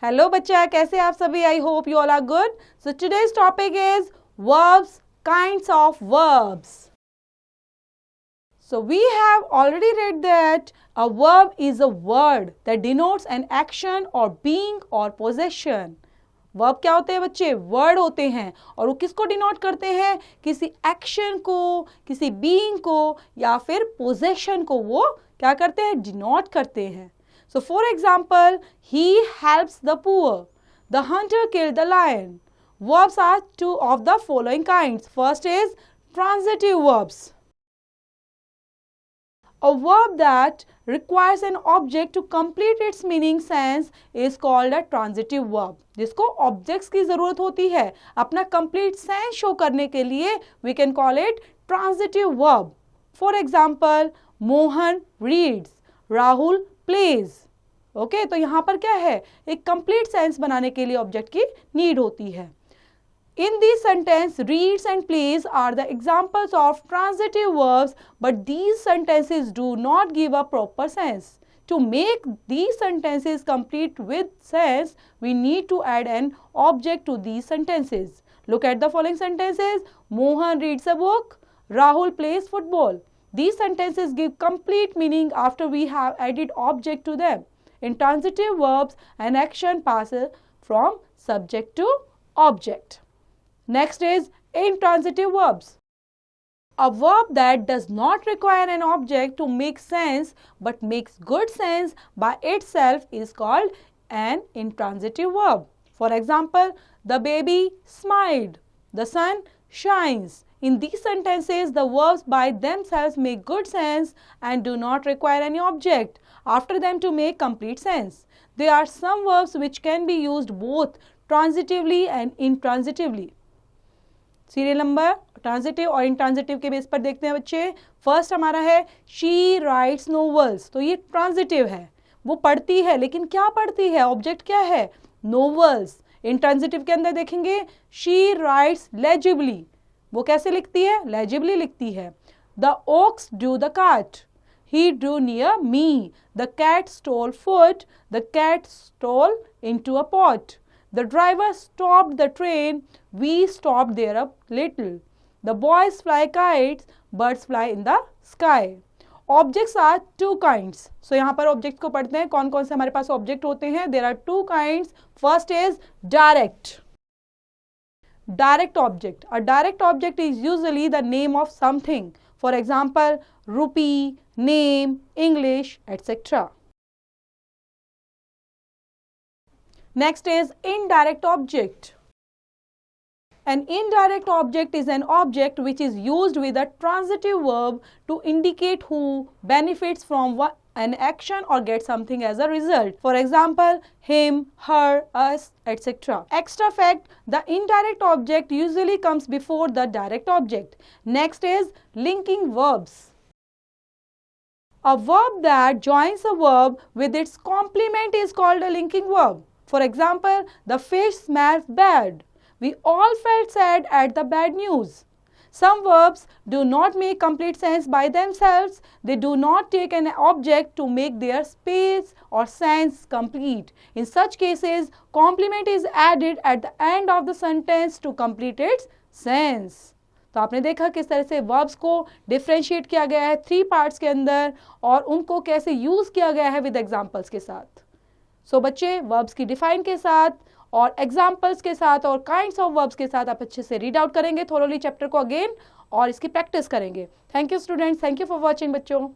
Hello बच्चा, कैसे आप सभी? I hope you all are good. So today's topic is verbs, kinds of verbs. So we have already read that a verb is a word that denotes an action or being or possession. Verb क्या होते हैं बच्चे? Word होते हैं और वो किसको denote करते हैं? किसी एक्शन को, किसी बीइंग को या फिर पोजेशन को वो क्या करते हैं? डिनोट करते हैं. So for example, he helps the poor. The hunter killed the lion. Verbs are two of the following kinds. First is transitive verbs. A verb that requires an object to complete its meaning sense is called a transitive verb. जिसको objects की ज़रूरत होती है अपना complete sense show करने के लिए, we can call it transitive verb. For example, Mohan reads, Rahul plays. Okay तो यहाँ पर क्या है? एक कंप्लीट सेंस बनाने के लिए ऑब्जेक्ट की नीड होती है. In this sentence, reads and plays are the examples of transitive verbs, but these sentences do not give a proper sense. To make these sentences complete with sense, we need to add an object to these sentences. Look at the following sentences. Mohan reads a book. Rahul plays football. These sentences give complete meaning after we have added object to them. In transitive verbs, an action passes from subject to object. Next is intransitive verbs. A verb that does not require an object to make sense but makes good sense by itself is called an intransitive verb. For example, the baby smiled. The sun shines. In these sentences, the verbs by themselves make good sense and do not require any object after them to make complete sense. There are some verbs which can be used both transitively and intransitively. Serial number transitive और intransitive के base पर देखते हैं बच्चे. First हमारा है she writes novels. तो ये ट्रांजिटिव है, वो पढ़ती है, लेकिन क्या पढ़ती है? ऑब्जेक्ट क्या है? नोवेल्स. इंट्रांजिटिव के अंदर देखेंगे शी राइट्स लेजिबली. वो कैसे लिखती है? लेजिबली लिखती है. The ox drew the cat. He drew near me. The cat stole food. The cat stole into a pot. The driver stopped the train. We stopped there a little. The boys fly kites. Birds fly in the sky. Objects are two kinds. So यहाँ पर objects को पढ़ते हैं. कौन कौन से हमारे पास object होते हैं? There are two kinds. First is direct. Direct object. A direct object is usually the name of something. For example, rupee, name, English, etc. Next is indirect object. An indirect object is an object which is used with a transitive verb to indicate who benefits from an action or gets something as a result. For example, him, her, us, etc. Extra fact, the indirect object usually comes before the direct object. Next is linking verbs. A verb that joins a verb with its complement is called a linking verb. For example, the fish smells bad. We all felt sad at the bad news. Some verbs do not make complete sense by themselves. They do not take an object to make their space or sense complete. In such cases, complement is added at the end of the sentence to complete its sense. तो आपने देखा किस तरह से verbs को differentiate किया गया है 3 पार्ट्स के अंदर और उनको कैसे यूज़ किया गया है विद एग्जांपल्स के साथ. सो बच्चे वर्ब्स की डिफाइन के साथ और एग्जांपल्स के साथ और काइंड्स ऑफ वर्ब्स के साथ आप अच्छे से रीड आउट करेंगे थोरोली चैप्टर को अगेन और इसकी प्रैक्टिस करेंगे. Thank you students. Thank you for watching बच्चों.